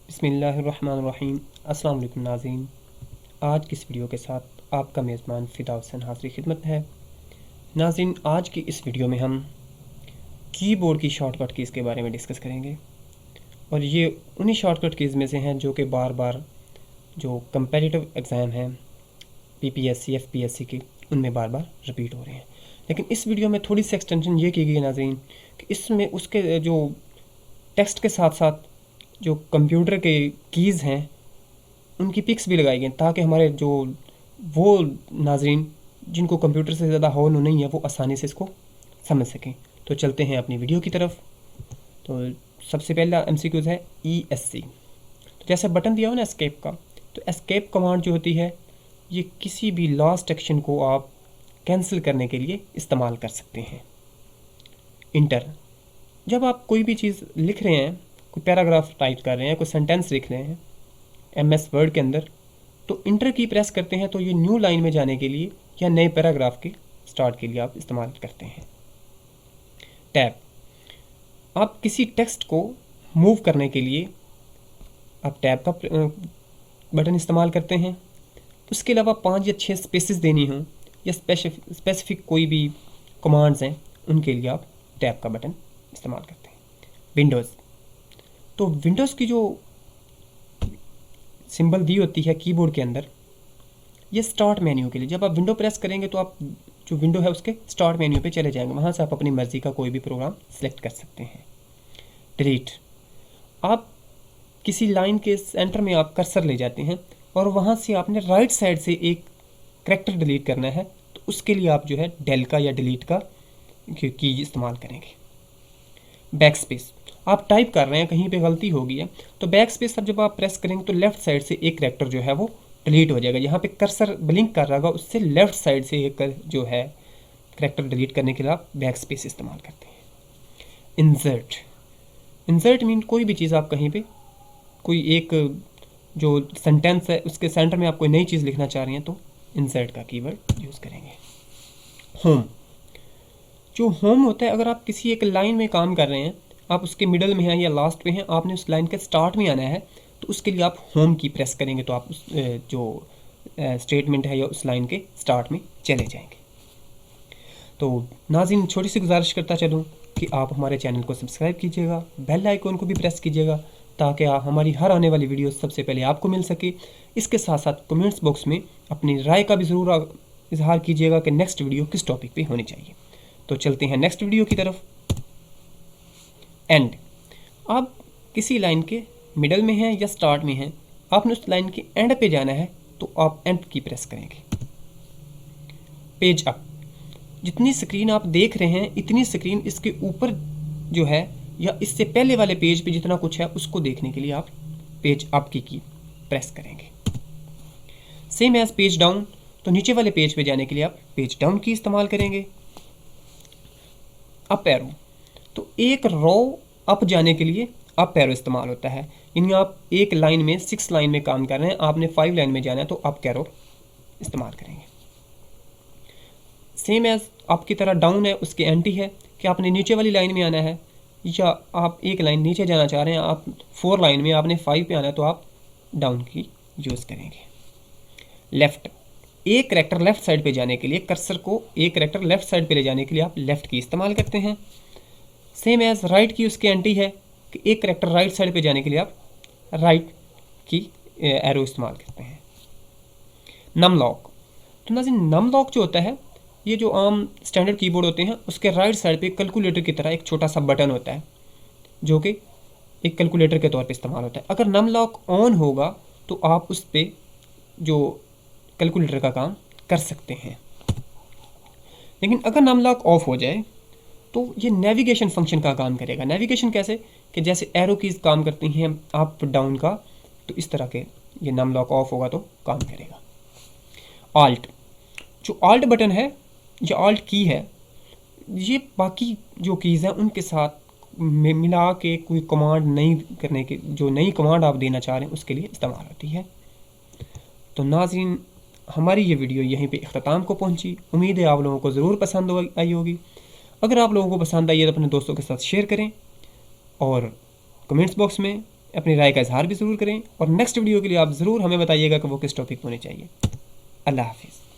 बिस्मिल्लाहिर्रहमानिर्रहीम। अस्सलाम वालेकुम नाज़रीन, आज की इस वीडियो के साथ आपका मेज़बान फ़िदा हुसैन हाज़िर खिदमत है। नाज़रीन, आज की इस वीडियो में हम कीबोर्ड की शॉर्टकट कीज़ के बारे में डिस्कस करेंगे और ये उन्हीं शॉर्टकट कीज़ में से हैं जो कि बार बार जो कम्पेटिटिव एग्ज़ाम हैं पीपीएससी एफपीएससी के, उनमें बार बार रिपीट हो रहे हैं। लेकिन इस वीडियो में थोड़ी सी एक्सटेंशन ये की गई है नाज़रीन कि इसमें उसके जो टेक्स्ट के साथ साथ जो कंप्यूटर के कीज़ हैं उनकी पिक्स भी लगाई गई ताकि हमारे जो वो नाजरीन जिनको कंप्यूटर से ज़्यादा हौल नहीं है वो आसानी से इसको समझ सकें। तो चलते हैं अपनी वीडियो की तरफ। तो सबसे पहला एमसीक्यूज है ESC। तो जैसे बटन दिया हो ना एस्केप का, तो एस्केप कमांड जो होती है ये किसी भी लास्ट एक्शन को आप कैंसिल करने के लिए इस्तेमाल कर सकते हैं। इंटर, जब आप कोई भी चीज़ लिख रहे हैं, कोई पैराग्राफ टाइप कर रहे हैं, कोई सेंटेंस लिख रहे हैं MS वर्ड के अंदर, तो इंटर की प्रेस करते हैं तो ये न्यू लाइन में जाने के लिए या नए पैराग्राफ के स्टार्ट के लिए आप इस्तेमाल करते हैं। टैब, आप किसी टेक्स्ट को मूव करने के लिए आप टैब का बटन इस्तेमाल करते हैं। उसके अलावा 5 या 6 स्पेसेस देनी हो या स्पेसिफिक कोई भी कमांड्स हैं उनके लिए आप टैब का बटन इस्तेमाल करते हैं। विंडोज़, तो विंडोज़ की जो सिंबल दी होती है कीबोर्ड के अंदर, ये स्टार्ट मेन्यू के लिए, जब आप विंडो प्रेस करेंगे तो आप जो विंडो है उसके स्टार्ट मेन्यू पे चले जाएंगे, वहाँ से आप अपनी मर्ज़ी का कोई भी प्रोग्राम सेलेक्ट कर सकते हैं। डिलीट, आप किसी लाइन के सेंटर में आप कर्सर ले जाते हैं और वहाँ से आपने राइट साइड से एक करैक्टर डिलीट करना है, तो उसके लिए आप जो है डेल का या डिलीट का की इस्तेमाल करेंगे। बैक स्पेस, आप टाइप कर रहे हैं, कहीं पे गलती हो गई है तो बैक स्पेस अब जब आप प्रेस करेंगे तो लेफ्ट साइड से एक करैक्टर जो है वो डिलीट हो जाएगा। यहाँ पे कर्सर ब्लिंक कर रहा होगा, उससे लेफ्ट साइड से एक जो है करैक्टर डिलीट करने के लिए आप बैक स्पेस इस्तेमाल करते हैं। इंसर्ट, इंसर्ट मीन कोई भी चीज़ आप कहीं पे कोई एक जो सेंटेंस है उसके सेंटर में आप कोई नई चीज़ लिखना चाह रहे हैं तो इंसर्ट का कीवर्ड यूज़ करेंगे। होम, जो होम होता है, अगर आप किसी एक लाइन में काम कर रहे हैं, आप उसके मिडल में हैं या लास्ट में हैं, आपने उस लाइन के स्टार्ट में आना है, तो उसके लिए आप होम की प्रेस करेंगे तो आप उस जो स्टेटमेंट है या उस लाइन के स्टार्ट में चले जाएंगे। तो नाज़रीन, छोटी सी गुजारिश करता चलूँ कि आप हमारे चैनल को सब्सक्राइब कीजिएगा, बेल आइकन को भी प्रेस कीजिएगा ताकि आप हमारी हर आने वाली वीडियो सबसे पहले आपको मिल सके। इसके साथ साथ कमेंट्स बॉक्स में अपनी राय का भी ज़रूर इजहार कीजिएगा कि नेक्स्ट वीडियो किस टॉपिक पे होनी चाहिए। तो चलते हैं नेक्स्ट वीडियो की तरफ। एंड, आप किसी लाइन के मिडल में हैं या स्टार्ट में हैं, आपने उस लाइन के एंड पे जाना है तो आप एंड की प्रेस करेंगे। पेज अप, जितनी स्क्रीन आप देख रहे हैं इतनी स्क्रीन इसके ऊपर जो है या इससे पहले वाले पेज पे जितना कुछ है उसको देखने के लिए आप पेज अप की प्रेस करेंगे। सेम एज पेज डाउन, तो नीचे वाले पेज पे जाने के लिए आप पेज डाउन की इस्तेमाल करेंगे। अप एरो, तो एक रो अप जाने के लिए अप एरो इस्तेमाल होता है, यानी आप एक लाइन में 6 लाइन में काम कर रहे हैं, आपने 5 लाइन में जाना है तो अप एरो इस्तेमाल करेंगे। सेम एज अप की तरह डाउन है, उसके एंटी है कि आपने नीचे वाली लाइन में आना है या आप एक लाइन नीचे जाना चाह रहे हैं, आप 4 लाइन में आपने 5 पे आना है तो आप डाउन की यूज़ करेंगे। लेफ़्ट, एक करैक्टर लेफ़्ट साइड पे जाने के लिए, कर्सर को एक करैक्टर लेफ़्ट साइड पे ले जाने के लिए आप लेफ़्ट की इस्तेमाल करते हैं। सेम एज राइट की उसके एंटी है कि एक करैक्टर राइट साइड पे जाने के लिए आप राइट की एरो इस्तेमाल करते हैं। नम लॉक, तो नाज़रीन नम लॉक जो होता है ये जो आम स्टैंडर्ड कीबोर्ड होते हैं उसके राइट साइड पे कैलकुलेटर की तरह एक छोटा सा बटन होता है जो कि एक कैलकुलेटर के तौर पे इस्तेमाल होता है। अगर नम लॉक ऑन होगा तो आप उस पर जो कैलकुलेटर का काम कर सकते हैं, लेकिन अगर नम लॉक ऑफ हो जाए तो ये नेविगेशन फंक्शन का काम करेगा। नेविगेशन कैसे, कि जैसे एरो कीज काम करती हैं अप डाउन का, तो इस तरह के ये नम लॉक ऑफ होगा तो काम करेगा। ऑल्ट, जो ऑल्ट बटन है या ऑल्ट की है, ये बाकी जो कीज़ हैं उनके साथ मिला के कोई कमांड नहीं करने के, जो नई कमांड आप देना चाह रहे हैं उसके लिए इस्तेमाल होती है। तो नाज़रीन, हमारी ये वीडियो यहीं पे इख्तिताम को पहुंची। उम्मीद है आप लोगों को ज़रूर पसंद आई होगी। अगर आप लोगों को पसंद आई है तो अपने दोस्तों के साथ शेयर करें और कमेंट्स बॉक्स में अपनी राय का इजहार भी ज़रूर करें और नेक्स्ट वीडियो के लिए आप ज़रूर हमें बताइएगा कि वो किस टॉपिक होने चाहिए। अल्लाह हाफिज़।